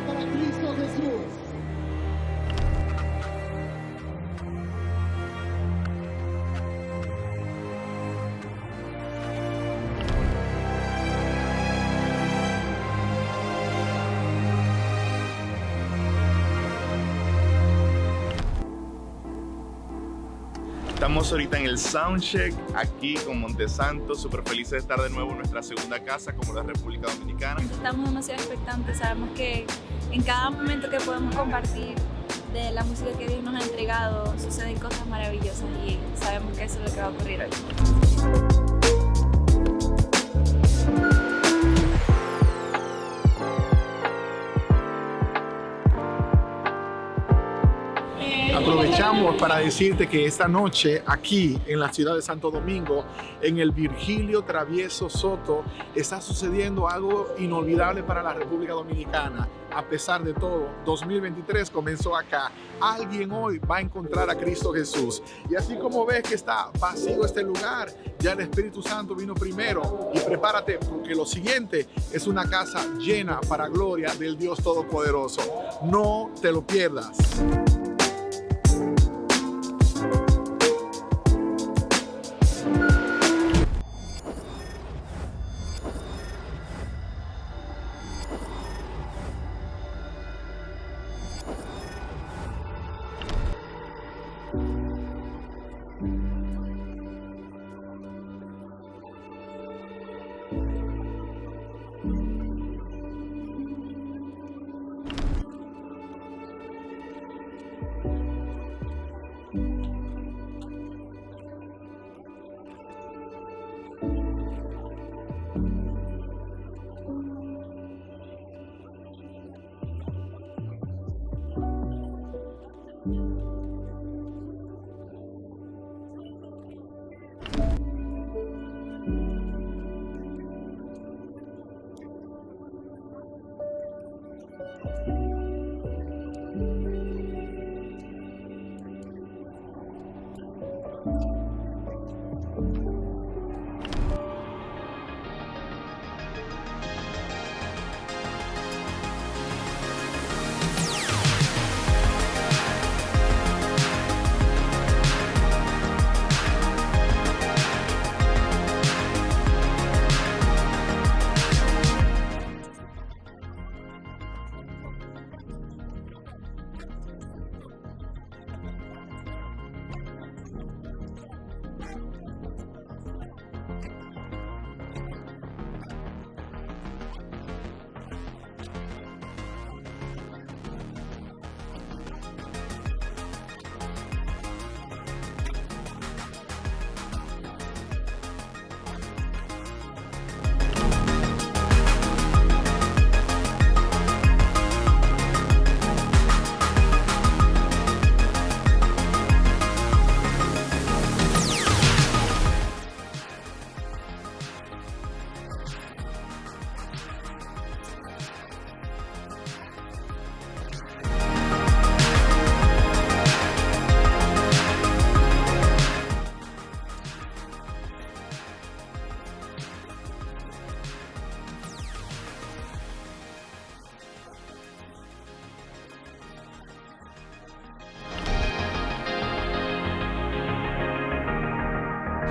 para Cristo Jesús. Estamos ahorita en el Soundcheck aquí con Montesanto, súper felices de estar de nuevo en nuestra segunda casa como la República Dominicana. Estamos demasiado expectantes, sabemos que en cada momento que podemos compartir de la música que Dios nos ha entregado suceden cosas maravillosas y sabemos que eso es lo que va a ocurrir hoy. Aprovechamos para decirte que esta noche aquí en la ciudad de Santo Domingo, en el Virgilio Travieso Soto, está sucediendo algo inolvidable para la República Dominicana. A pesar de todo, 2023 comenzó acá. Alguien hoy va a encontrar a Cristo Jesús. Y así como ves que está vacío este lugar, ya el Espíritu Santo vino primero. Y prepárate porque lo siguiente es una casa llena para gloria del Dios Todopoderoso. No te lo pierdas.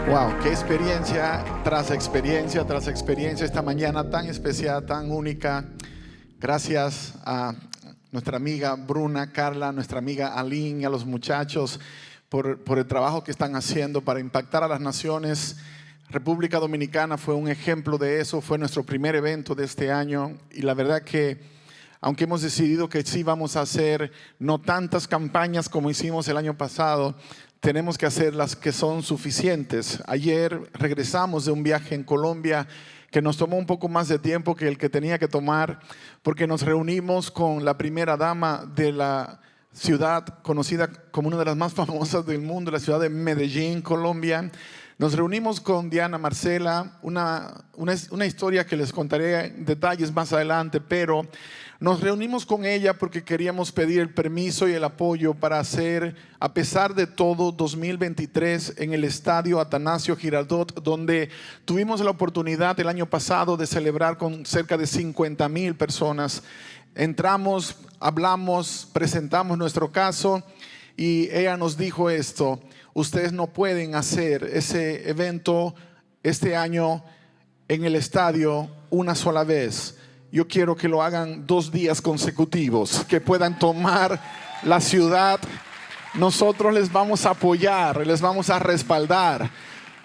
Wow, qué experiencia tras experiencia tras experiencia esta mañana tan especial, tan única. Gracias a nuestra amiga Bruna, Carla, nuestra amiga Aline y a los muchachos por el trabajo que están haciendo para impactar a las naciones. República Dominicana fue un ejemplo de eso, fue nuestro primer evento de este año y la verdad que aunque hemos decidido que sí vamos a hacer no tantas campañas como hicimos el año pasado, tenemos que hacer las que son suficientes. Ayer regresamos de un viaje en Colombia que nos tomó un poco más de tiempo que el que tenía que tomar porque nos reunimos con la primera dama de la ciudad conocida como una de las más famosas del mundo, la ciudad de Medellín, Colombia. Nos reunimos con Diana Marcela, una historia que les contaré en detalles más adelante, pero nos reunimos con ella porque queríamos pedir el permiso y el apoyo para hacer, a pesar de todo, 2023 en el estadio Atanasio Girardot, donde tuvimos la oportunidad el año pasado de celebrar con cerca de 50,000 personas. Entramos, hablamos, presentamos nuestro caso y ella nos dijo esto: ustedes no pueden hacer ese evento este año en el estadio una sola vez. Yo quiero que lo hagan 2 días consecutivos, que puedan tomar la ciudad. Nosotros les vamos a apoyar, les vamos a respaldar.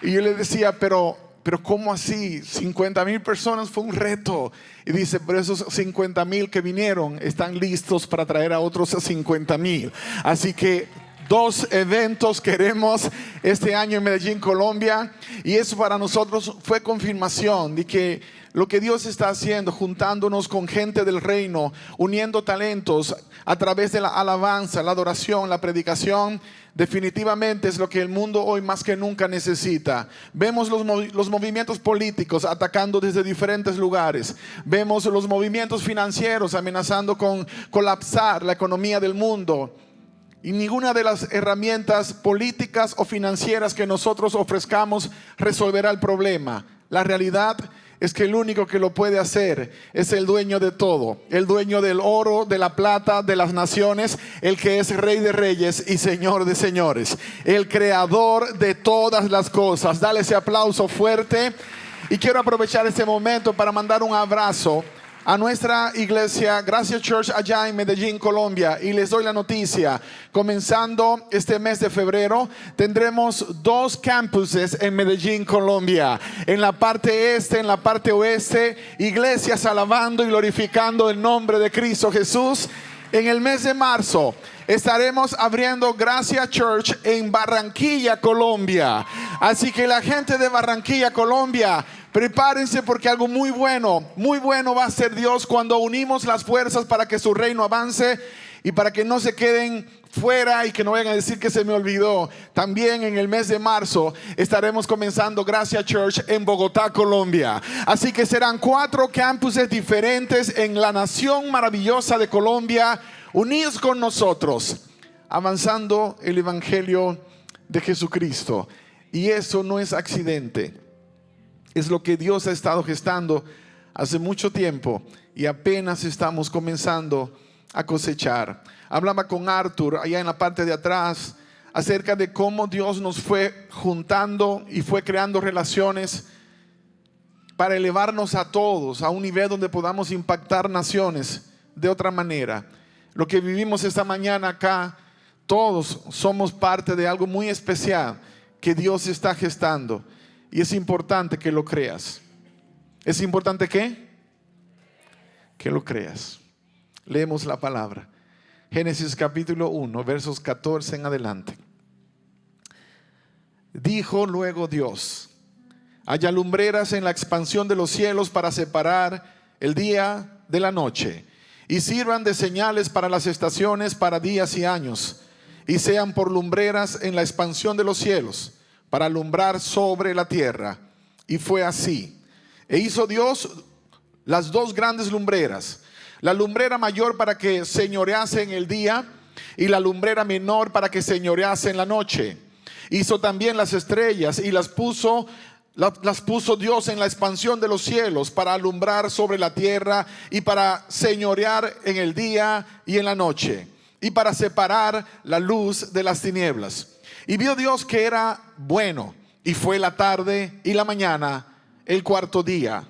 Y yo le decía, pero ¿cómo así? 50,000 personas fue un reto. Y dice, pero esos 50,000 que vinieron están listos para traer a otros 50,000. Así que 2 eventos queremos este año en Medellín, Colombia. Y eso para nosotros fue confirmación de que lo que Dios está haciendo, juntándonos con gente del reino, uniendo talentos a través de la alabanza, la adoración, la predicación, definitivamente es lo que el mundo hoy más que nunca necesita. Vemos los movimientos políticos atacando desde diferentes lugares. Vemos los movimientos financieros amenazando con colapsar la economía del mundo. Y ninguna de las herramientas políticas o financieras que nosotros ofrezcamos resolverá el problema. La realidad es que el único que lo puede hacer es el dueño de todo, el dueño del oro, de la plata, de las naciones, el que es Rey de reyes y Señor de señores, el creador de todas las cosas. Dale ese aplauso fuerte. Y quiero aprovechar este momento para mandar un abrazo a nuestra iglesia Gracia Church allá en Medellín, Colombia, y les doy la noticia: comenzando este mes de febrero tendremos 2 campuses en Medellín, Colombia, en la parte este, en la parte oeste, iglesias alabando y glorificando el nombre de Cristo Jesús. En el mes de marzo estaremos abriendo Gracia Church en Barranquilla, Colombia. Así que la gente de Barranquilla, Colombia, prepárense, porque algo muy bueno va a ser Dios cuando unimos las fuerzas para que su reino avance y para que no se queden fuera y que no vayan a decir que se me olvidó. También en el mes de marzo estaremos comenzando Gracia Church en Bogotá, Colombia. Así que serán 4 campuses diferentes en la nación maravillosa de Colombia, unidos con nosotros, avanzando el evangelio de Jesucristo. Y eso no es accidente. Es lo que Dios ha estado gestando hace mucho tiempo y apenas estamos comenzando a cosechar. Hablaba con Arthur allá en la parte de atrás acerca de cómo Dios nos fue juntando y fue creando relaciones para elevarnos a todos a un nivel donde podamos impactar naciones de otra manera. Lo que vivimos esta mañana acá, todos somos parte de algo muy especial que Dios está gestando. Y es importante que lo creas. ¿Es importante qué? Que lo creas. Leemos la palabra. Génesis capítulo 1, versos 14 en adelante. Dijo luego Dios: haya lumbreras en la expansión de los cielos para separar el día de la noche, y sirvan de señales para las estaciones, para días y años, y sean por lumbreras en la expansión de los cielos, para alumbrar sobre la tierra. Y fue así. E hizo Dios las 2 grandes lumbreras, la lumbrera mayor para que señorease en el día, y la lumbrera menor para que señorease en la noche. Hizo también las estrellas y las puso Dios en la expansión de los cielos, para alumbrar sobre la tierra y para señorear en el día y en la noche, y para separar la luz de las tinieblas. Y vio Dios que era bueno, y fue la tarde y la mañana el 4º día.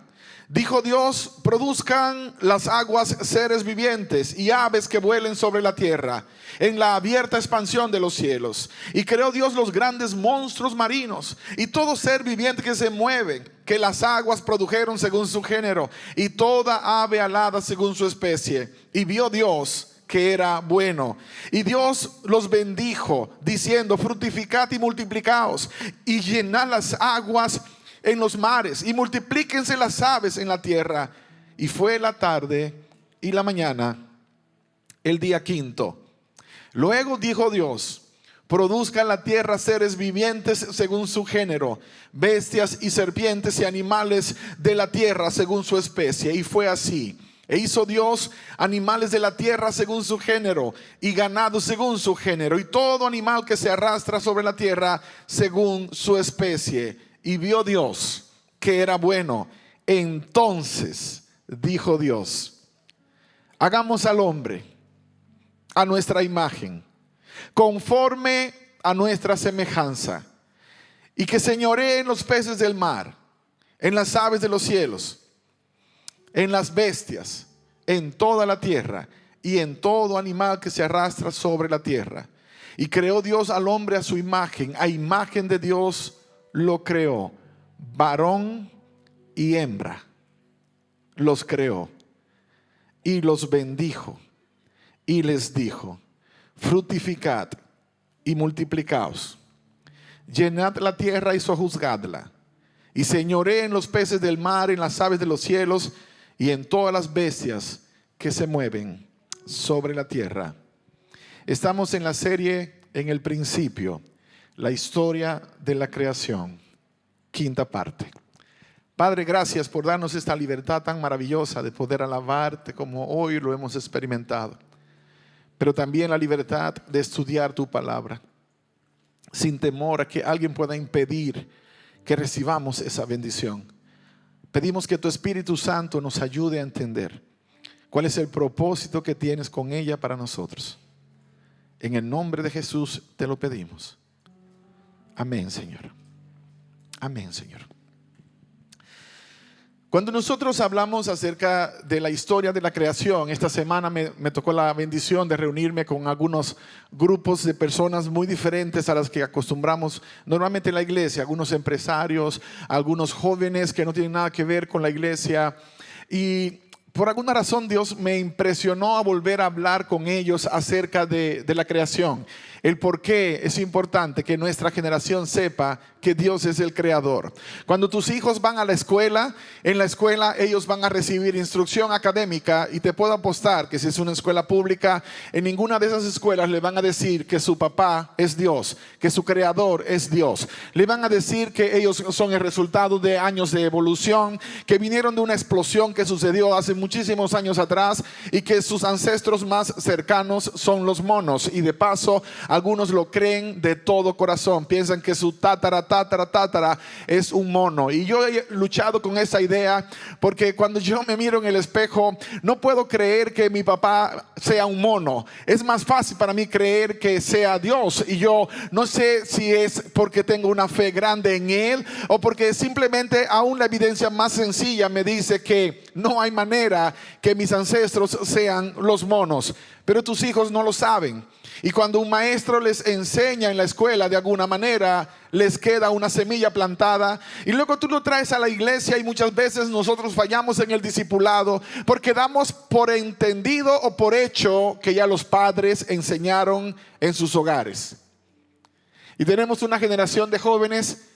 Dijo Dios: produzcan las aguas seres vivientes y aves que vuelen sobre la tierra, en la abierta expansión de los cielos. Y creó Dios los grandes monstruos marinos y todo ser viviente que se mueve, que las aguas produjeron según su género, y toda ave alada según su especie. Y vio Dios que era bueno. Y Dios los bendijo, diciendo: fructificad y multiplicaos, y llenad las aguas en los mares, y multiplíquense las aves en la tierra. Y fue la tarde y la mañana el día 5. Luego dijo Dios: produzca la tierra seres vivientes según su género, bestias y serpientes y animales de la tierra según su especie. Y fue así. E hizo Dios animales de la tierra según su género, y ganado según su género, y todo animal que se arrastra sobre la tierra según su especie. Y vio Dios que era bueno. Entonces dijo Dios: hagamos al hombre a nuestra imagen, conforme a nuestra semejanza, y que señoree en los peces del mar, en las aves de los cielos, en las bestias, en toda la tierra, y en todo animal que se arrastra sobre la tierra. Y creó Dios al hombre a su imagen, a imagen de Dios lo creó, varón y hembra los creó, y los bendijo, y les dijo: fructificad y multiplicaos, llenad la tierra y sojuzgadla, y señoree en los peces del mar, en las aves de los cielos, y en todas las bestias que se mueven sobre la tierra. Estamos en la serie En el principio, la historia de la creación, quinta parte. Padre, gracias por darnos esta libertad tan maravillosa de poder alabarte como hoy lo hemos experimentado, pero también la libertad de estudiar tu palabra sin temor a que alguien pueda impedir que recibamos esa bendición. Pedimos que tu Espíritu Santo nos ayude a entender cuál es el propósito que tienes con ella para nosotros. En el nombre de Jesús te lo pedimos. Amén, Señor. Amén, Señor. Cuando nosotros hablamos acerca de la historia de la creación, esta semana me tocó la bendición de reunirme con algunos grupos de personas muy diferentes a las que acostumbramos normalmente en la iglesia. Algunos empresarios, algunos jóvenes que no tienen nada que ver con la iglesia. Y por alguna razón Dios me impresionó a volver a hablar con ellos acerca de la creación. El por qué es importante que nuestra generación sepa que Dios es el creador. Cuando tus hijos van a la escuela, en la escuela ellos van a recibir instrucción académica, y te puedo apostar que si es una escuela pública, en ninguna de esas escuelas le van a decir que su papá es Dios, que su creador es Dios. Le van a decir que ellos son el resultado de años de evolución, que vinieron de una explosión que sucedió hace muchísimos años atrás, y que sus ancestros más cercanos son los monos. Y de paso, algunos lo creen de todo corazón, piensan que su tatara es un mono. Y yo he luchado con esa idea, porque cuando yo me miro en el espejo no puedo creer que mi papá sea un mono. Es más fácil para mí creer que sea Dios, y yo no sé si es porque tengo una fe grande en Él, o porque simplemente aún la evidencia más sencilla me dice que no hay manera que mis ancestros sean los monos. Pero tus hijos no lo saben. Y cuando un maestro les enseña en la escuela, de alguna manera les queda una semilla plantada, y luego tú lo traes a la iglesia, y muchas veces nosotros fallamos en el discipulado porque damos por entendido o por hecho que ya los padres enseñaron en sus hogares. Y tenemos una generación de jóvenes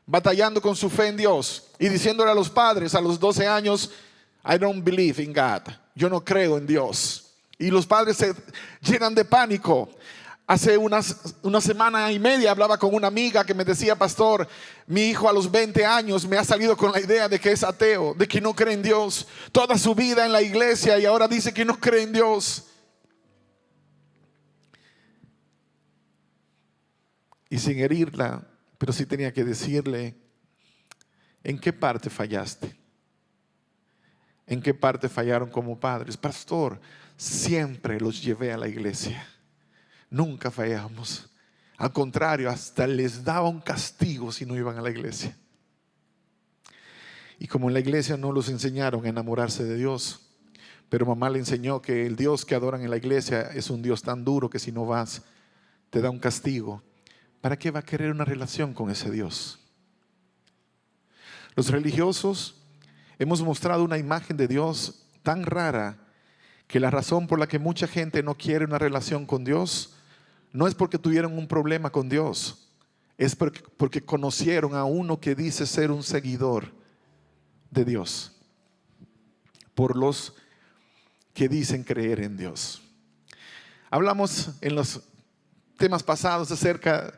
batallando con su fe en Dios y diciéndole a los padres a los 12 años: I don't believe in God. Yo no creo en Dios. Y los padres se llenan de pánico. Hace una semana y media hablaba con una amiga que me decía: pastor, mi hijo a los 20 años me ha salido con la idea de que es ateo, de que no cree en Dios. Toda su vida en la iglesia, y ahora dice que no cree en Dios. Y sin herirla, pero sí tenía que decirle: ¿en qué parte fallaste? ¿En qué parte fallaron como padres? Pastor, siempre los llevé a la iglesia. Nunca fallamos. Al contrario, hasta les daba un castigo si no iban a la iglesia. Y como en la iglesia no los enseñaron a enamorarse de Dios, pero mamá le enseñó que el Dios que adoran en la iglesia es un Dios tan duro que si no vas te da un castigo. ¿Para qué va a querer una relación con ese Dios? Los religiosos hemos mostrado una imagen de Dios tan rara que la razón por la que mucha gente no quiere una relación con Dios no es porque tuvieron un problema con Dios, es porque conocieron a uno que dice ser un seguidor de Dios, por los que dicen creer en Dios. Hablamos en los temas pasados acerca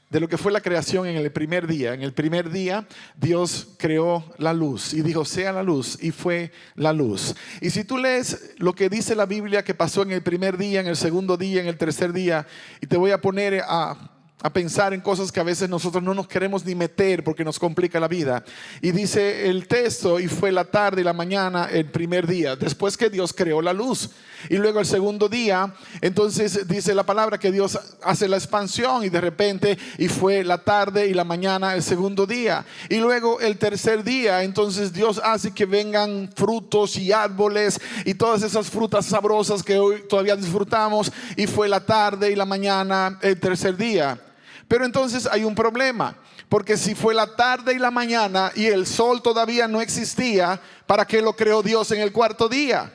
de lo que fue la creación en el primer día. En el primer día Dios creó la luz y dijo: sea la luz, y fue la luz. Y si tú lees lo que dice la Biblia que pasó en el primer día, en el segundo día, en el tercer día, y te voy a poner a pensar en cosas que a veces nosotros no nos queremos ni meter porque nos complica la vida. Y dice el texto: y fue la tarde y la mañana el primer día, después que Dios creó la luz. Y luego el segundo día, entonces dice la palabra que Dios hace la expansión, y de repente, y fue la tarde y la mañana el segundo día. Y luego el tercer día, entonces Dios hace que vengan frutos y árboles y todas esas frutas sabrosas que hoy todavía disfrutamos, y fue la tarde y la mañana el tercer día. Pero entonces hay un problema, porque si fue la tarde y la mañana y el sol todavía no existía, ¿para qué lo creó Dios en el cuarto día?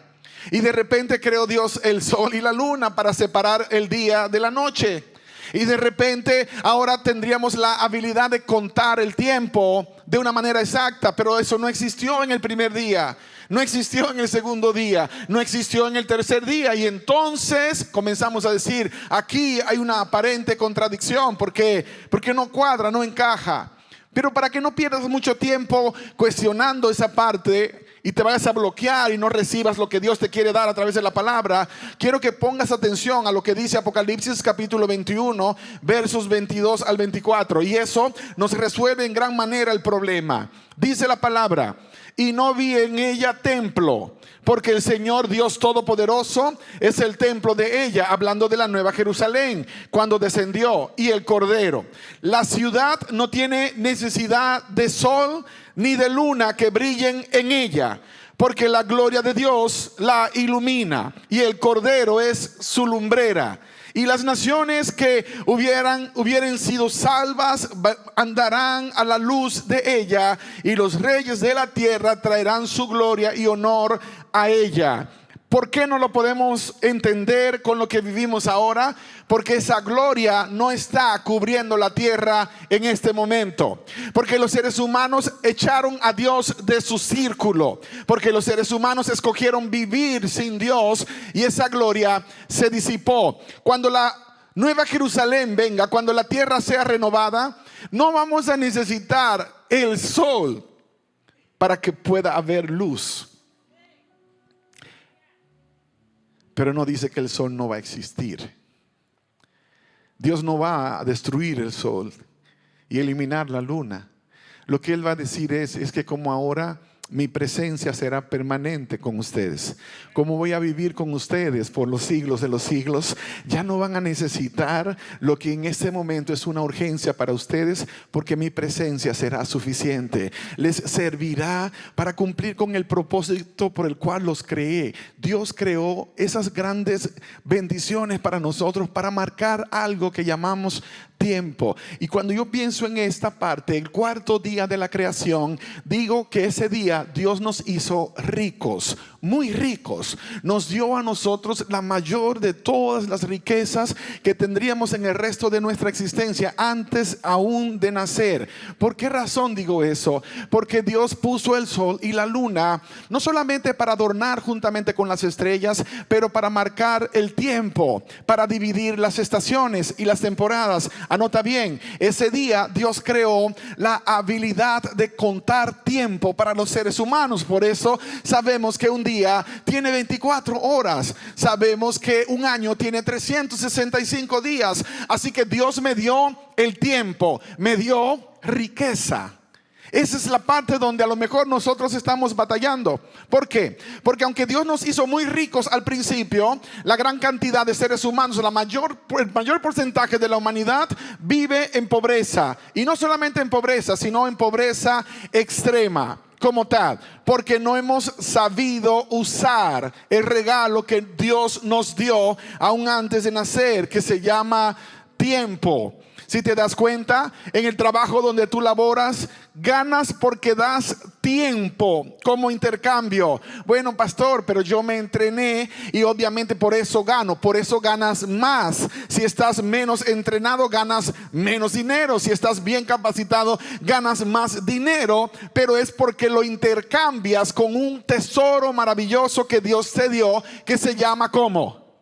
Y de repente creó Dios el sol y la luna para separar el día de la noche. Y de repente ahora tendríamos la habilidad de contar el tiempo de una manera exacta, pero eso no existió en el primer día, no existió en el segundo día, no existió en el tercer día. Y entonces comenzamos a decir: aquí hay una aparente contradicción, porque no cuadra, no encaja. Pero para que no pierdas mucho tiempo cuestionando esa parte y te vayas a bloquear y no recibas lo que Dios te quiere dar a través de la palabra, quiero que pongas atención a lo que dice Apocalipsis capítulo 21, versos 22 al 24. Y eso nos resuelve en gran manera el problema. Dice la palabra: y no vi en ella templo, porque el Señor Dios Todopoderoso es el templo de ella, hablando de la Nueva Jerusalén, cuando descendió, y el Cordero. La ciudad no tiene necesidad de sol ni de luna que brillen en ella, porque la gloria de Dios la ilumina, y el Cordero es su lumbrera. Y las naciones que hubieran sido salvas andarán a la luz de ella, y los reyes de la tierra traerán su gloria y honor a ella. ¿Por qué no lo podemos entender con lo que vivimos ahora? Porque esa gloria no está cubriendo la tierra en este momento. Porque los seres humanos echaron a Dios de su círculo. Porque los seres humanos escogieron vivir sin Dios, y esa gloria se disipó. Cuando la Nueva Jerusalén venga, cuando la tierra sea renovada, no vamos a necesitar el sol para que pueda haber luz. Pero no dice que el sol no va a existir. Dios no va a destruir el sol y eliminar la luna. Lo que Él va a decir es que como ahora mi presencia será permanente con ustedes, como voy a vivir con ustedes por los siglos de los siglos, ya no van a necesitar lo que en este momento es una urgencia para ustedes, porque mi presencia será suficiente. Les servirá para cumplir con el propósito por el cual los creé. Dios creó esas grandes bendiciones para nosotros, para marcar algo que llamamos tiempo. Y cuando yo pienso en esta parte, el cuarto día de la creación, digo que ese día Dios nos hizo ricos, muy ricos. Nos dio a nosotros la mayor de todas las riquezas que tendríamos en el resto de nuestra existencia antes aún de nacer. ¿Por qué razón digo eso? Porque Dios puso el sol y la luna no solamente para adornar juntamente con las estrellas, pero para marcar el tiempo, para dividir las estaciones y las temporadas. Anota bien, ese día Dios creó la habilidad de contar tiempo para los seres humanos. Por eso sabemos que un día tiene 24 horas. Sabemos que un año tiene 365 días. Así que Dios me dio el tiempo, me dio riqueza. Esa es la parte donde a lo mejor nosotros estamos batallando. ¿Por qué? Porque aunque Dios nos hizo muy ricos al principio, la gran cantidad de seres humanos, el mayor porcentaje de la humanidad vive en pobreza. Y no solamente en pobreza, sino en pobreza extrema como tal, porque no hemos sabido usar el regalo que Dios nos dio aún antes de nacer, que se llama tiempo. Si te das cuenta, en el trabajo donde tú laboras, ganas porque das tiempo como intercambio. Bueno, pastor, pero yo me entrené y obviamente por eso gano. Por eso ganas más. Si estás menos entrenado, ganas menos dinero. Si estás bien capacitado, ganas más dinero. Pero es porque lo intercambias con un tesoro maravilloso que Dios te dio, que se llama ¿cómo?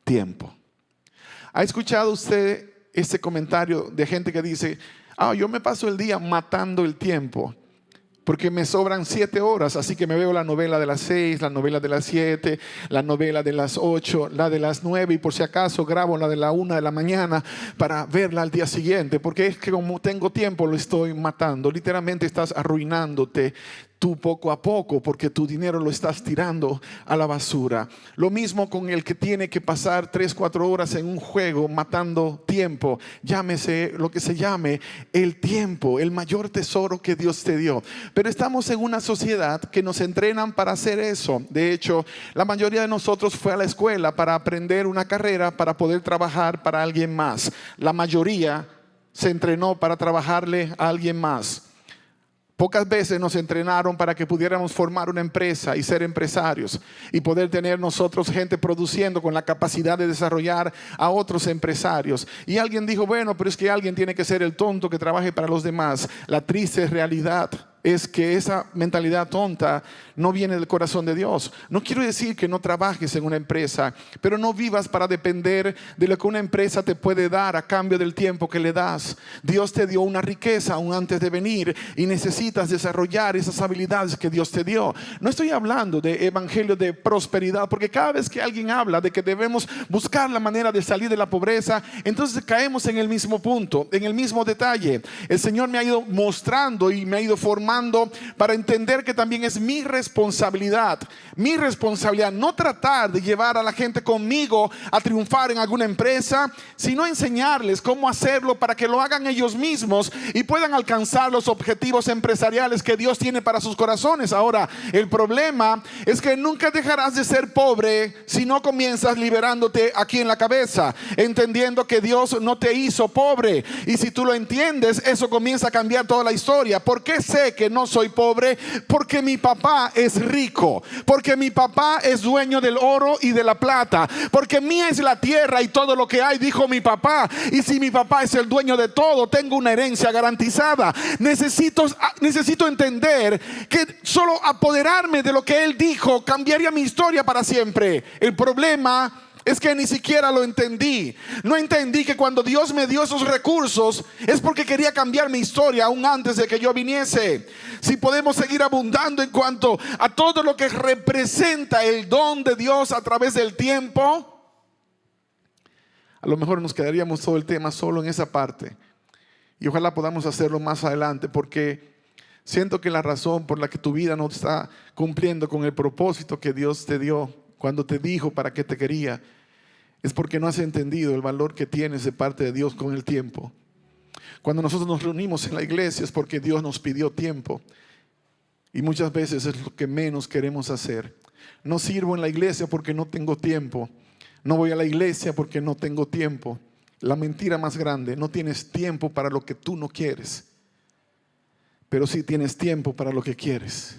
Tiempo. ¿Ha escuchado usted este comentario de gente que dice: yo me paso el día matando el tiempo porque me sobran 7 horas, así que me veo la novela de las 6, la novela de las 7, la novela de las 8, la de las 9 y por si acaso grabo la de la 1 de la mañana para verla al día siguiente, porque es que como tengo tiempo lo estoy matando? Literalmente estás arruinándote tú poco a poco, porque tu dinero lo estás tirando a la basura. Lo mismo con el que tiene que pasar 3, 4 horas en un juego matando tiempo. Llámese lo que se llame el tiempo, el mayor tesoro que Dios te dio. Pero estamos en una sociedad que nos entrenan para hacer eso. De hecho, la mayoría de nosotros fue a la escuela para aprender una carrera para poder trabajar para alguien más. La mayoría se entrenó para trabajarle a alguien más. Pocas veces nos entrenaron para que pudiéramos formar una empresa y ser empresarios y poder tener nosotros gente produciendo con la capacidad de desarrollar a otros empresarios. Y alguien dijo: bueno, pero es que alguien tiene que ser el tonto que trabaje para los demás. La triste realidad es que esa mentalidad tonta no viene del corazón de Dios. No quiero decir que no trabajes en una empresa, pero no vivas para depender de lo que una empresa te puede dar a cambio del tiempo que le das. Dios te dio una riqueza aún antes de venir y necesitas desarrollar esas habilidades que Dios te dio. No estoy hablando de evangelio de prosperidad, porque cada vez que alguien habla de que debemos buscar la manera de salir de la pobreza, entonces caemos en el mismo punto, en el mismo detalle. El Señor me ha ido mostrando y me ha ido formando para entender que también es mi responsabilidad no tratar de llevar a la gente conmigo a triunfar en alguna empresa, sino enseñarles cómo hacerlo para que lo hagan ellos mismos y puedan alcanzar los objetivos empresariales que Dios tiene para sus corazones. Ahora, el problema es que nunca dejarás de ser pobre si no comienzas liberándote aquí en la cabeza, entendiendo que Dios no te hizo pobre. Y si tú lo entiendes, eso comienza a cambiar toda la historia. ¿Por qué sé que no soy pobre? Porque mi papá es rico, porque mi papá es dueño del oro y de la plata, porque mía es la tierra y todo lo que hay, dijo mi papá. Y si mi papá es el dueño de todo, tengo una herencia garantizada. Necesito entender que solo apoderarme de lo que él dijo cambiaría mi historia para siempre. El problema es que ni siquiera lo entendí. No entendí que cuando Dios me dio esos recursos es porque quería cambiar mi historia aún antes de que yo viniese. Si podemos seguir abundando en cuanto a todo lo que representa el don de Dios a través del tiempo, a lo mejor nos quedaríamos todo el tema solo en esa parte. Y ojalá podamos hacerlo más adelante, porque siento que la razón por la que tu vida no está cumpliendo con el propósito que Dios te dio cuando te dijo para qué te quería, es porque no has entendido el valor que tienes de parte de Dios con el tiempo. Cuando nosotros nos reunimos en la iglesia es porque Dios nos pidió tiempo, y muchas veces es lo que menos queremos hacer. No sirvo en la iglesia porque no tengo tiempo. No voy a la iglesia porque no tengo tiempo. La mentira más grande: no tienes tiempo para lo que tú no quieres, pero sí tienes tiempo para lo que quieres.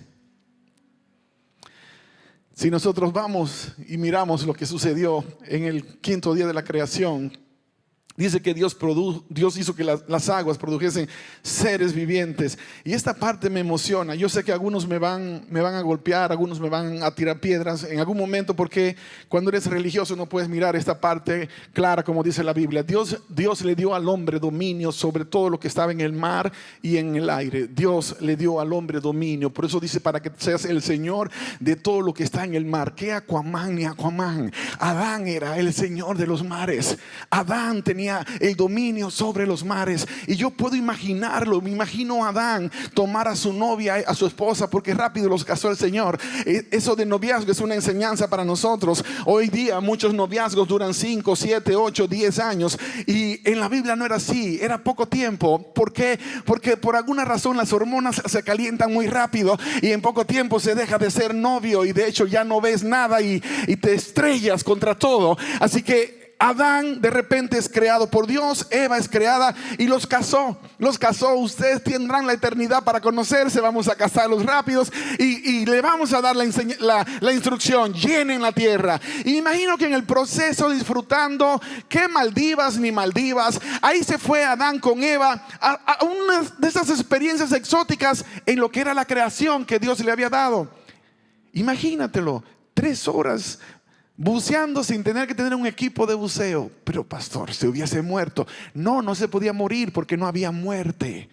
Si nosotros vamos y miramos lo que sucedió en el 5º día de la creación, dice que Dios hizo que las aguas produjesen seres vivientes. Y esta parte me emociona. Yo sé que algunos me van a golpear, algunos me van a tirar piedras en algún momento, porque cuando eres religioso no puedes mirar esta parte clara, como dice la Biblia. Dios le dio al hombre dominio sobre todo lo que estaba en el mar y en el aire. Dios le dio al hombre dominio. Por eso dice: para que seas el Señor de todo lo que está en el mar. ¿Qué Aquaman ni Aquaman? Adán era el Señor de los mares. Adán tenía el dominio sobre los mares. Y yo puedo imaginarlo. Me imagino a Adán tomar a su novia, a su esposa, porque rápido los casó el Señor. Eso de noviazgo es una enseñanza para nosotros. Hoy día muchos noviazgos duran 5, 7, 8, 10 años, y en la Biblia no era así. Era poco tiempo. ¿Por qué? Porque por alguna razón las hormonas se calientan muy rápido y en poco tiempo se deja de ser novio, y de hecho ya no ves nada y te estrellas contra todo. Así que Adán de repente es creado por Dios, Eva es creada y los casó. Ustedes tendrán la eternidad para conocerse. Vamos a casarlos rápidos y le vamos a dar la instrucción: llenen la tierra. Y me imagino que en el proceso, disfrutando, qué Maldivas ni Maldivas, ahí se fue Adán con Eva a una de esas experiencias exóticas en lo que era la creación que Dios le había dado. Imagínatelo, 3 horas buceando sin tener que tener un equipo de buceo. Pero pastor, se hubiese muerto. No, no se podía morir porque no había muerte.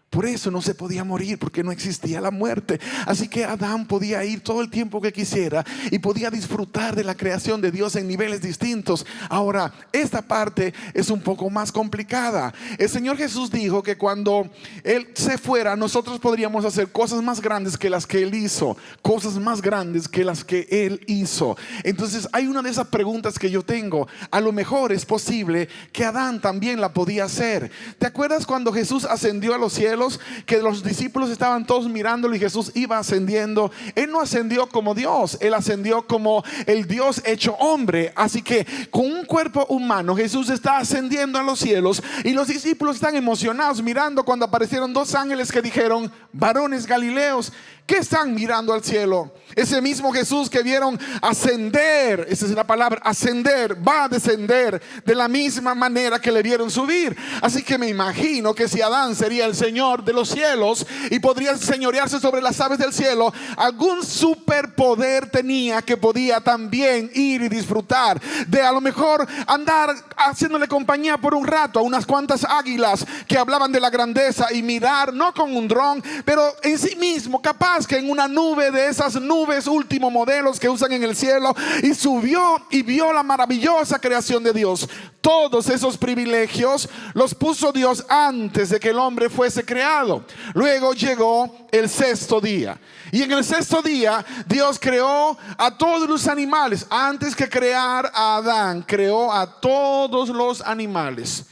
Por eso no se podía morir, porque no existía la muerte. Así que Adán podía ir todo el tiempo que quisiera y podía disfrutar de la creación de Dios en niveles distintos. Ahora, esta parte es un poco más complicada. El Señor Jesús dijo que cuando Él se fuera, nosotros podríamos hacer cosas más grandes que las que Él hizo. Cosas más grandes que las que Él hizo. Entonces hay una de esas preguntas que yo tengo. A lo mejor es posible que Adán también la podía hacer. ¿Te acuerdas cuando Jesús ascendió a los cielos? Que los discípulos estaban todos mirándolo y Jesús iba ascendiendo. Él no ascendió como Dios, Él ascendió como el Dios hecho hombre. Así que con un cuerpo humano Jesús está ascendiendo a los cielos y los discípulos están emocionados mirando cuando aparecieron dos ángeles que dijeron: varones galileos, ¿qué están mirando al cielo? Ese mismo Jesús que vieron ascender, esa es la palabra, ascender, va a descender de la misma manera que le vieron subir. Así que me imagino que si Adán sería el Señor de los cielos y podría señorearse sobre las aves del cielo, algún superpoder tenía que podía también ir y disfrutar de a lo mejor andar haciéndole compañía por un rato a unas cuantas águilas que hablaban de la grandeza y mirar, no con un dron, pero en sí mismo, capaz que en una nube de esas nubes último modelos que usan en el cielo, y subió y vio la maravillosa creación de Dios. Todos esos privilegios los puso Dios antes de que el hombre fuese creado. Luego llegó el sexto día, y en el sexto día Dios creó a todos los animales. Antes que crear a Adán, creó a todos los animales.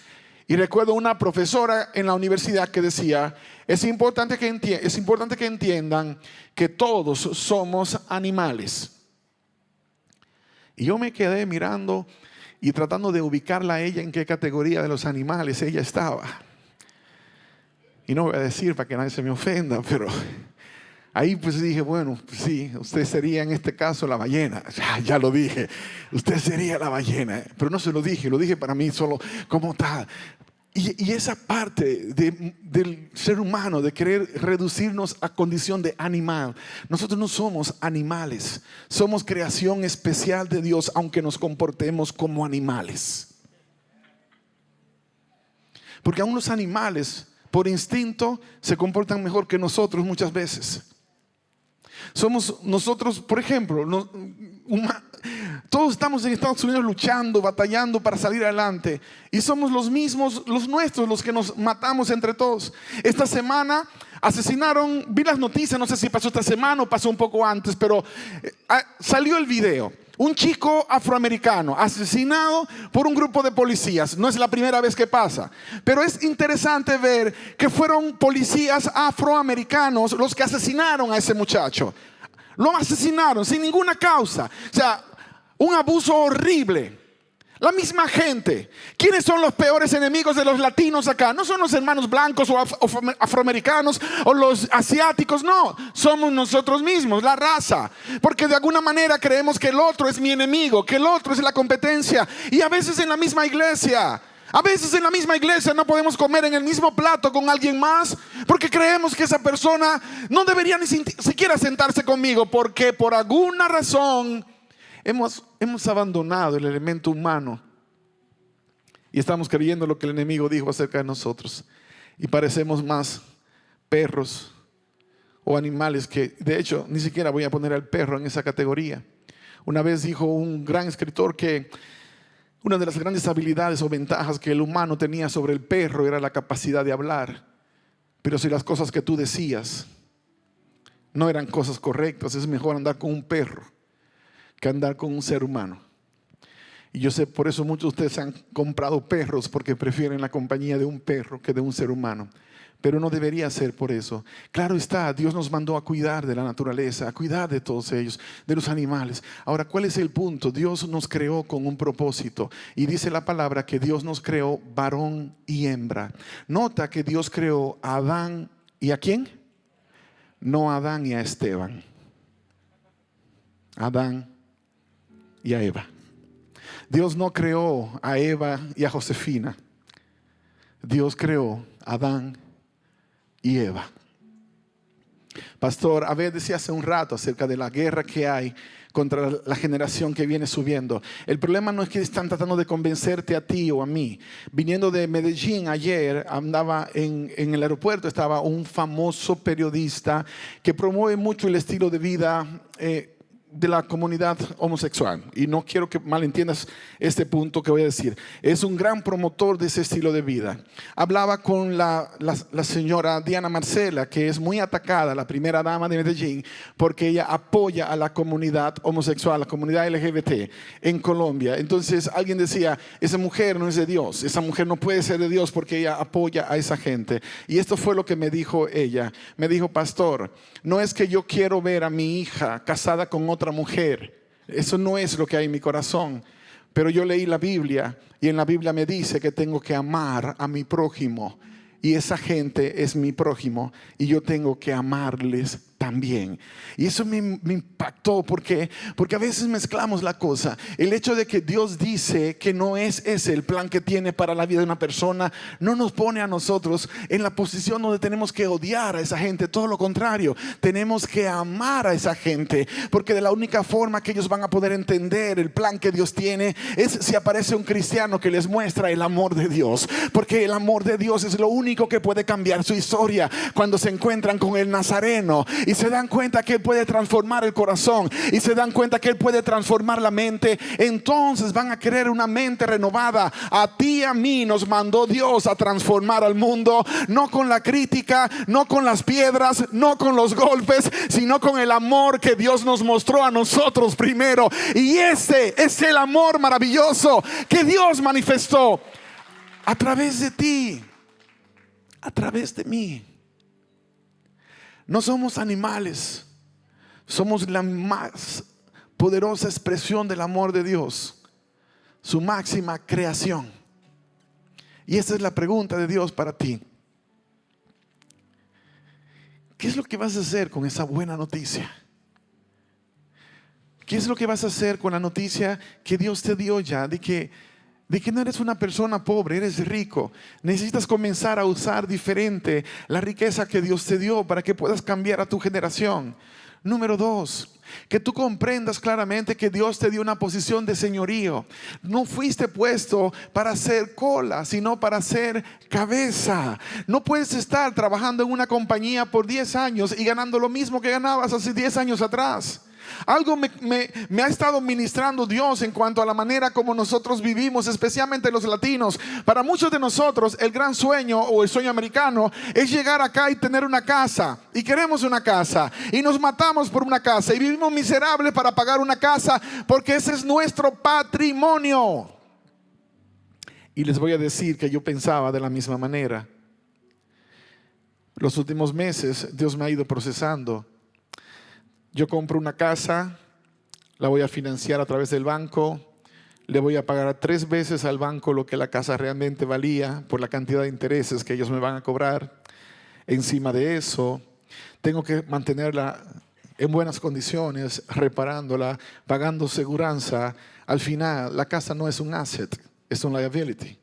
Y recuerdo una profesora en la universidad que decía: es importante que entiendan que todos somos animales. Y yo me quedé mirando y tratando de ubicarla a ella en qué categoría de los animales ella estaba. Y no voy a decir para que nadie se me ofenda, pero ahí pues dije, bueno, pues sí, usted sería en este caso la ballena. Ya lo dije, usted sería la ballena. Pero no se lo dije para mí solo como tal. Y esa parte del ser humano, de querer reducirnos a condición de animal. Nosotros no somos animales, somos creación especial de Dios, aunque nos comportemos como animales. Porque aún los animales, por instinto, se comportan mejor que nosotros muchas veces. Somos nosotros, por ejemplo, todos estamos en Estados Unidos luchando, batallando para salir adelante, y somos los mismos, los nuestros, los que nos matamos entre todos. Esta semana asesinaron, vi las noticias, no sé si pasó esta semana o pasó un poco antes, pero salió el video. Un chico afroamericano asesinado por un grupo de policías. No es la primera vez que pasa, pero es interesante ver que fueron policías afroamericanos los que asesinaron a ese muchacho. Lo asesinaron sin ninguna causa. O sea, un abuso horrible. La misma gente. ¿Quiénes son los peores enemigos de los latinos acá? No son los hermanos blancos o afroamericanos o los asiáticos, no. Somos nosotros mismos, la raza. Porque de alguna manera creemos que el otro es mi enemigo, que el otro es la competencia. Y a veces en la misma iglesia. A veces en la misma iglesia no podemos comer en el mismo plato con alguien más porque creemos que esa persona no debería ni siquiera sentarse conmigo, porque por alguna razón hemos abandonado el elemento humano y estamos creyendo lo que el enemigo dijo acerca de nosotros, y parecemos más perros o animales que, de hecho, ni siquiera voy a poner al perro en esa categoría. Una vez dijo un gran escritor que una de las grandes habilidades o ventajas que el humano tenía sobre el perro era la capacidad de hablar. Pero si las cosas que tú decías no eran cosas correctas, es mejor andar con un perro que andar con un ser humano. Y yo sé, por eso muchos de ustedes han comprado perros, porque prefieren la compañía de un perro que de un ser humano. Pero no debería ser por eso. Claro está, Dios nos mandó a cuidar de la naturaleza, a cuidar de todos ellos, de los animales. Ahora, ¿cuál es el punto? Dios nos creó con un propósito. Y dice la palabra que Dios nos creó varón y hembra. Nota que Dios creó a Adán, ¿y a quién? No a Adán y a Esteban. Adán y a Eva. Dios no creó a Eva y a Josefina. Dios creó a Adán y Eva. Pastor, Abed decía hace un rato acerca de la guerra que hay contra la generación que viene subiendo. El problema no es que están tratando de convencerte a ti o a mí. Viniendo de Medellín ayer, andaba en el aeropuerto, estaba un famoso periodista que promueve mucho el estilo de vida de la comunidad homosexual. Y no quiero que malentiendas este punto que voy a decir. Es un gran promotor de ese estilo de vida. Hablaba con la señora Diana Marcela, que es muy atacada, la primera dama de Medellín, porque ella apoya a la comunidad homosexual, la comunidad LGBT en Colombia. Entonces alguien decía, esa mujer no es de Dios, esa mujer no puede ser de Dios porque ella apoya a esa gente. Y esto fue lo que me dijo ella. Me dijo, pastor, no es que yo quiero ver a mi hija casada con otra mujer, eso no es lo que hay en mi corazón, pero yo leí la Biblia y en la Biblia me dice que tengo que amar a mi prójimo y esa gente es mi prójimo y yo tengo que amarles también. Y eso me impactó porque a veces mezclamos la cosa. El hecho de que Dios dice que no es ese el plan que tiene para la vida de una persona, no nos pone a nosotros en la posición donde tenemos que odiar a esa gente. Todo lo contrario, tenemos que amar a esa gente, porque de la única forma que ellos van a poder entender el plan que Dios tiene es si aparece un cristiano que les muestra el amor de Dios, porque el amor de Dios es lo único que puede cambiar su historia. Cuando se encuentran con el Nazareno y se dan cuenta que Él puede transformar el corazón y se dan cuenta que Él puede transformar la mente, entonces van a querer una mente renovada. A ti y a mí nos mandó Dios a transformar al mundo, no con la crítica, no con las piedras, no con los golpes, sino con el amor que Dios nos mostró a nosotros primero. Y ese es el amor maravilloso que Dios manifestó a través de ti, a través de mí. No somos animales, somos la más poderosa expresión del amor de Dios, su máxima creación. Y esta es la pregunta de Dios para ti. ¿Qué es lo que vas a hacer con esa buena noticia? ¿Qué es lo que vas a hacer con la noticia que Dios te dio ya de que no eres una persona pobre, eres rico? Necesitas comenzar a usar diferente la riqueza que Dios te dio para que puedas cambiar a tu generación. Número 2, que tú comprendas claramente que Dios te dio una posición de señorío. No fuiste puesto para ser cola, sino para ser cabeza. No puedes estar trabajando en una compañía por 10 años y ganando lo mismo que ganabas hace 10 años atrás. Algo me ha estado ministrando Dios en cuanto a la manera como nosotros vivimos, especialmente los latinos. Para muchos de nosotros el gran sueño o el sueño americano es llegar acá y tener una casa. Y queremos una casa y nos matamos por una casa y vivimos miserables para pagar una casa, porque ese es nuestro patrimonio. Y les voy a decir que yo pensaba de la misma manera. Los últimos meses Dios me ha ido procesando. Yo compro una casa, la voy a financiar a través del banco, le voy a pagar 3 veces al banco lo que la casa realmente valía por la cantidad de intereses que ellos me van a cobrar. Encima de eso, tengo que mantenerla en buenas condiciones, reparándola, pagando seguranza. Al final, la casa no es un asset, es un liability.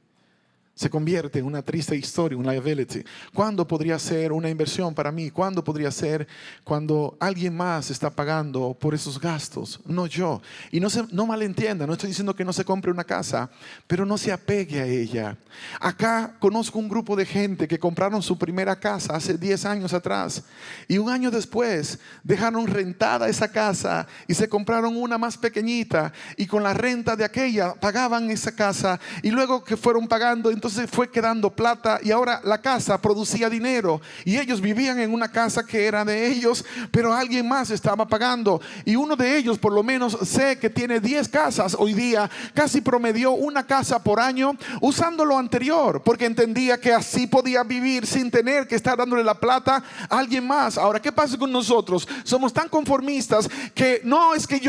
Se convierte en una triste historia, un liability. ¿Cuándo podría ser una inversión para mí? ¿Cuándo podría ser cuando alguien más está pagando por esos gastos? No yo. Y no malentienda, no estoy diciendo que no se compre una casa, pero no se apegue a ella. Acá conozco un grupo de gente que compraron su primera casa hace 10 años atrás y un año después dejaron rentada esa casa y se compraron una más pequeñita, y con la renta de aquella pagaban esa casa, y luego que fueron pagando, entonces fue quedando plata y ahora la casa producía dinero y ellos vivían en una casa que era de ellos, pero alguien más estaba pagando. Y uno de ellos, por lo menos sé que tiene 10 casas hoy día, casi promedió una casa por año usando lo anterior, porque entendía que así podía vivir sin tener que estar dándole la plata a alguien más. Ahora, ¿qué pasa con nosotros? Somos tan conformistas que no, es que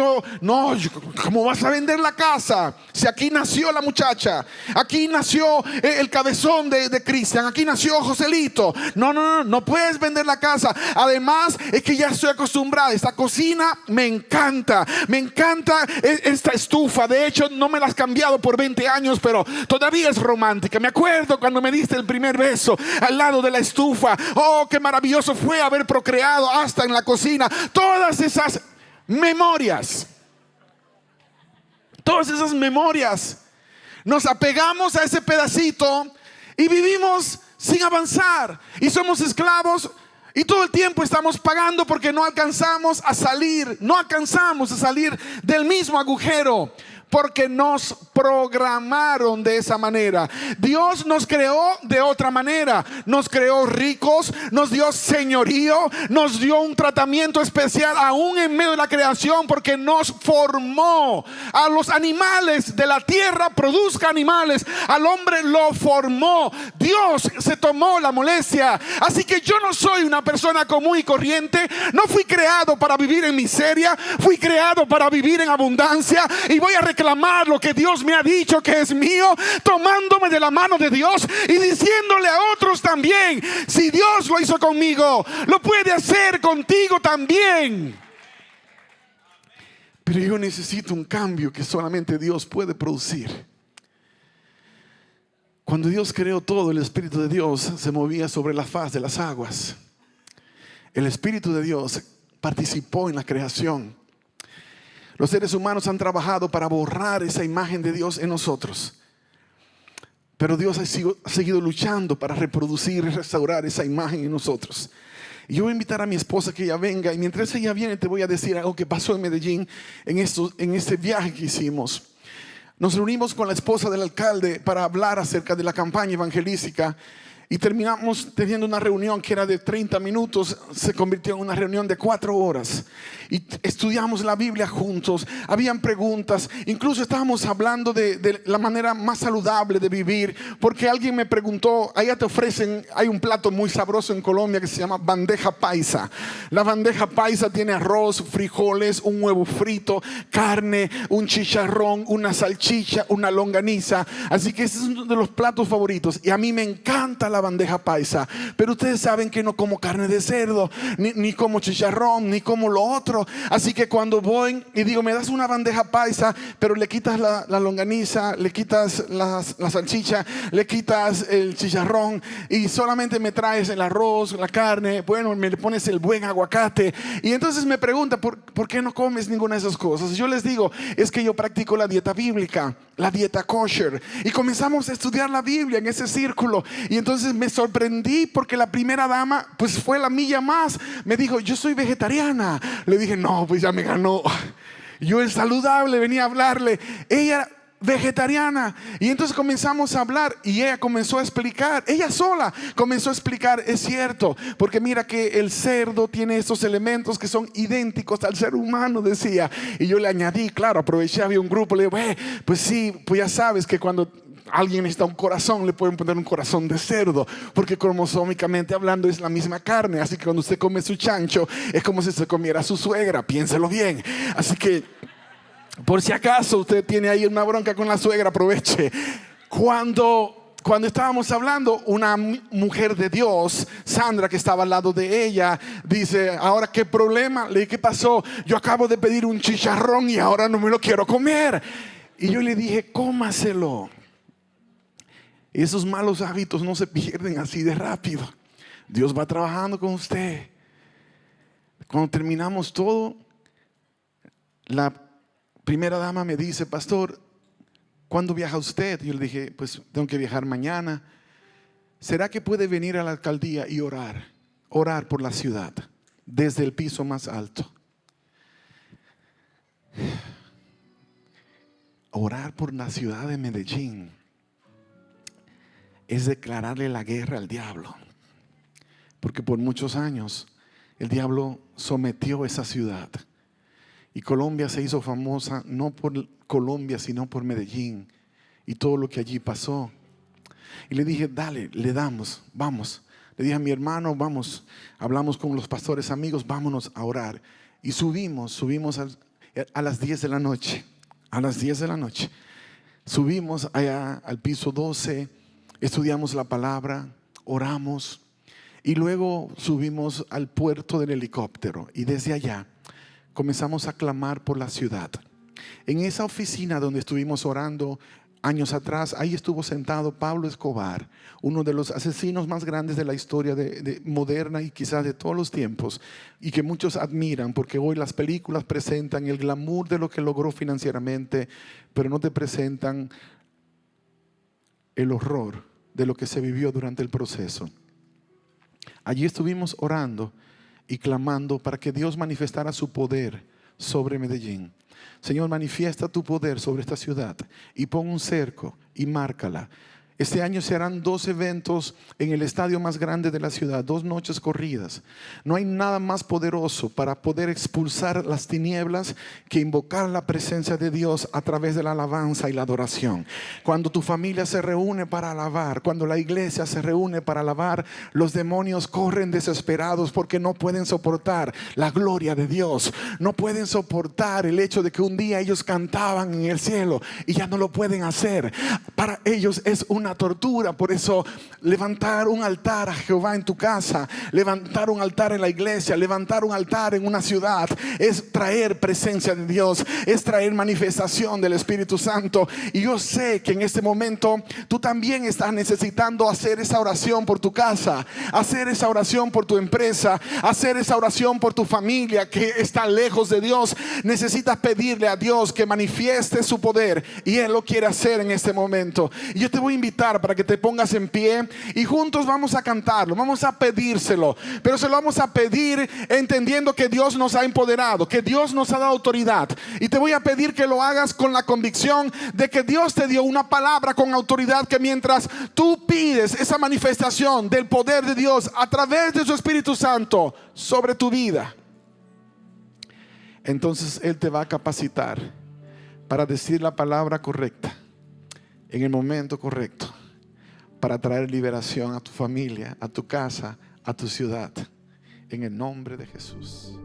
¿cómo vas a vender la casa? Si aquí nació la muchacha, aquí nació el cabezón de Cristian, aquí nació Joselito. No puedes vender la casa. Además es que ya estoy acostumbrada. Esta cocina me encanta esta estufa. De hecho no me la has cambiado por 20 años, pero todavía es romántica. Me acuerdo cuando me diste el primer beso al lado de la estufa. Oh, qué maravilloso fue haber procreado hasta en la cocina. Todas esas memorias nos apegamos a ese pedacito y vivimos sin avanzar y somos esclavos. Y todo el tiempo estamos pagando porque no alcanzamos a salir del mismo agujero. Porque nos programaron de esa manera. Dios nos creó de otra manera. Nos creó ricos, nos dio señorío, nos dio un tratamiento especial aún en medio de la creación, porque nos formó. A los animales de la tierra produzca animales. Al hombre lo formó. Dios se tomó la molestia. Así que yo no soy una persona común y corriente. No fui creado para vivir en miseria. Fui creado para vivir en abundancia. Y voy a reclamar lo que Dios me ha dicho que es mío, tomándome de la mano de Dios y diciéndole a otros también: si Dios lo hizo conmigo, lo puede hacer contigo también. Pero yo necesito un cambio que solamente Dios puede producir. Cuando Dios creó todo, el Espíritu de Dios se movía sobre la faz de las aguas. El Espíritu de Dios participó en la creación. Los seres humanos han trabajado para borrar esa imagen de Dios en nosotros. Pero Dios ha seguido luchando para reproducir y restaurar esa imagen en nosotros. Y yo voy a invitar a mi esposa que ella venga. Y mientras ella viene, te voy a decir algo que pasó en Medellín en este viaje que hicimos. Nos reunimos con la esposa del alcalde para hablar acerca de la campaña evangelística. Y terminamos teniendo una reunión que era de 30 minutos, se convirtió en una reunión de 4 horas. Y estudiamos la Biblia juntos, habían preguntas, incluso estábamos hablando de la manera más saludable de vivir. Porque alguien me preguntó, allá te ofrecen, hay un plato muy sabroso en Colombia que se llama bandeja paisa. La bandeja paisa tiene arroz, frijoles, un huevo frito, carne, un chicharrón, una salchicha, una longaniza. Así que ese es uno de los platos favoritos. Y a mí me encanta la bandeja paisa, pero ustedes saben que no como carne de cerdo, ni como chicharrón, ni como lo otro. Así que cuando voy y digo, me das una bandeja paisa, pero le quitas la longaniza, le quitas la salchicha, le quitas el chicharrón y solamente me traes el arroz, la carne, bueno, me le pones el buen aguacate. Y entonces me pregunta, ¿por qué no comes ninguna de esas cosas? Yo les digo, es que yo practico la dieta bíblica, la dieta kosher. Y comenzamos a estudiar la Biblia en ese círculo. Y entonces me sorprendí porque la primera dama pues fue la milla más. Me dijo, yo soy vegetariana. Le dije, no, pues ya me ganó. Yo el saludable venía a hablarle. Ella vegetariana. Y entonces comenzamos a hablar y ella comenzó a explicar, ella sola comenzó a explicar, es cierto, porque mira que el cerdo tiene estos elementos que son idénticos al ser humano, decía. Y yo le añadí, claro, aproveché, había un grupo, le digo, pues sí, pues ya sabes que cuando alguien necesita un corazón, le pueden poner un corazón de cerdo, porque cromosómicamente hablando es la misma carne. Así que cuando usted come su chancho, es como si se comiera a su suegra, piénselo bien. Así que por si acaso usted tiene ahí una bronca con la suegra, aproveche. Cuando estábamos hablando, una mujer de Dios, Sandra, que estaba al lado de ella, dice, ahora qué problema. Le dije, ¿qué pasó? Yo acabo de pedir un chicharrón y ahora no me lo quiero comer. Y yo le dije, cómaselo. Esos malos hábitos no se pierden así de rápido. Dios va trabajando con usted. Cuando terminamos todo, la primera dama me dice, pastor, ¿cuándo viaja usted? Yo le dije, pues tengo que viajar mañana. ¿Será que puede venir a la alcaldía y orar por la ciudad desde el piso más alto? Orar por la ciudad de Medellín es declararle la guerra al diablo, porque por muchos años el diablo sometió esa ciudad. Y Colombia se hizo famosa no por Colombia, sino por Medellín y todo lo que allí pasó. Y le dije, dale, le damos, vamos. Le dije a mi hermano, vamos. Hablamos con los pastores amigos, vámonos a orar. Y subimos a las 10 de la noche. A las 10 de la noche. Subimos allá al piso 12 estudiamos la palabra, oramos y luego subimos al puerto del helicóptero y desde allá comenzamos a clamar por la ciudad. En esa oficina donde estuvimos orando años atrás, ahí estuvo sentado Pablo Escobar, uno de los asesinos más grandes de la historia moderna y quizás de todos los tiempos, y que muchos admiran porque hoy las películas presentan el glamour de lo que logró financieramente, pero no te presentan el horror de lo que se vivió durante el proceso. Allí estuvimos orando y clamando para que Dios manifestara su poder sobre Medellín. Señor, manifiesta tu poder sobre esta ciudad y pon un cerco y márcala. Este año se harán 2 eventos en el estadio más grande de la ciudad, 2 noches corridas. No hay nada más poderoso para poder expulsar las tinieblas que invocar la presencia de Dios a través de la alabanza y la adoración. Cuando tu familia se reúne para alabar, cuando la iglesia se reúne para alabar, los demonios corren desesperados porque no pueden soportar la gloria de Dios. No pueden soportar el hecho de que un día ellos cantaban en el cielo y ya no lo pueden hacer. Para ellos es una tortura. Por eso levantar un altar a Jehová en tu casa, levantar un altar en la iglesia, levantar un altar en una ciudad, es traer presencia de Dios, es traer manifestación del Espíritu Santo. Y yo sé que en este momento tú también estás necesitando hacer esa oración por tu casa, hacer esa oración por tu empresa, hacer esa oración por tu familia que está lejos de Dios. Necesitas pedirle a Dios que manifieste su poder y Él lo quiere hacer en este momento. Y yo te voy a invitar para que te pongas en pie y juntos vamos a cantarlo, vamos a pedírselo, pero se lo vamos a pedir entendiendo que Dios nos ha empoderado, que Dios nos ha dado autoridad. Y te voy a pedir que lo hagas con la convicción de que Dios te dio una palabra con autoridad, que mientras tú pides esa manifestación del poder de Dios a través de su Espíritu Santo sobre tu vida, entonces Él te va a capacitar para decir la palabra correcta en el momento correcto, para traer liberación a tu familia, a tu casa, a tu ciudad, en el nombre de Jesús.